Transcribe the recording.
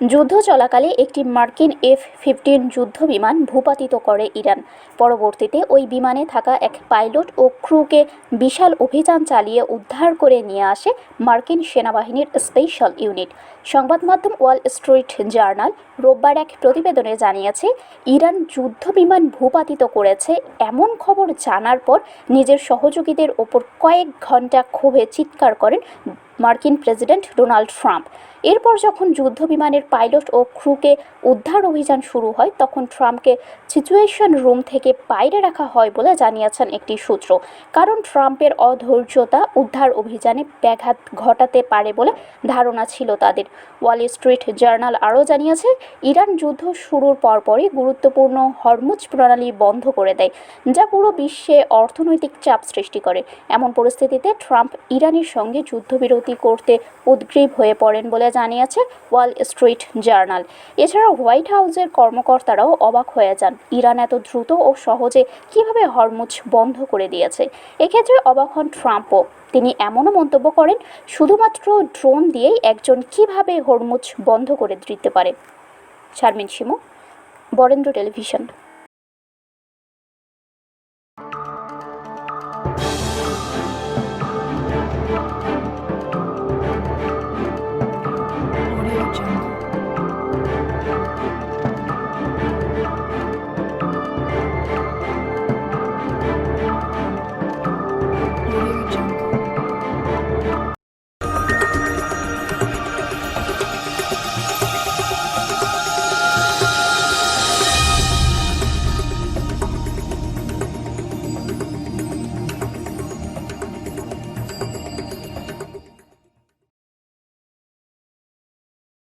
যুদ্ধ চলাকালে একটি মার্কিন F-15 যুদ্ধ বিমান ভূপাতিত করে ইরান। পরবর্তীতে ওই বিমানে থাকা এক পাইলট ও ক্রুকে বিশাল অভিযান চালিয়ে উদ্ধার করে নিয়ে আসে মার্কিন সেনাবাহিনীর স্পেশাল ইউনিট। সংবাদ মাধ্যম ওয়াল স্ট্রিট জার্নাল রোববার এক প্রতিবেদনে জানিয়েছে, ইরান যুদ্ধ বিমান ভূপাতিত করেছে এমন খবর জানার পর নিজের সহযোগীদের ওপর কয়েক ঘন্টা ক্ষোভে চিৎকার করেন মার্কিন প্রেসিডেন্ট ডোনাল্ড ট্রাম্প। এরপর যখন যুদ্ধ বিমানের পাইলট ও ক্রুকে উদ্ধার অভিযান শুরু হয়, তখন ট্রাম্পকে সিচুয়েশন রুম থেকে বাইরে রাখা হয় বলে জানিয়েছেন একটি সূত্র। কারণ ট্রাম্পের অধৈর্যতা উদ্ধার অভিযানে ব্যাঘাত ঘটাতে পারে বলে ধারণা ছিল তাদের। ওয়াল স্ট্রিট জার্নাল আরও জানিয়েছে, ইরান যুদ্ধ শুরুর পরপরই গুরুত্বপূর্ণ হরমুজ প্রণালী বন্ধ করে দেয়, যা পুরো বিশ্বে অর্থনৈতিক চাপ সৃষ্টি করে। এমন পরিস্থিতিতে ট্রাম্প ইরানের সঙ্গে যুদ্ধবিরতি করতে উদ্গ্রীব হয়ে পড়েন বলে জানিয়েছে ওয়াল স্ট্রিট জার্নাল। এছাড়া হোয়াইট হাউসের কর্মকর্তারাও অবাক হয়ে যান, ইরান এত দ্রুত ও সহজে কিভাবে হরমুজ বন্ধ করে দিয়েছে। এক্ষেত্রে অবাক হন ট্রাম্পও। তিনি এমনও মন্তব্য করেন, শুধুমাত্র ড্রোন দিয়েই একজন কিভাবে হরমুজ বন্ধ করে দিতে পারে। Sharmin Shimu, Barendra television. Audio Jungle.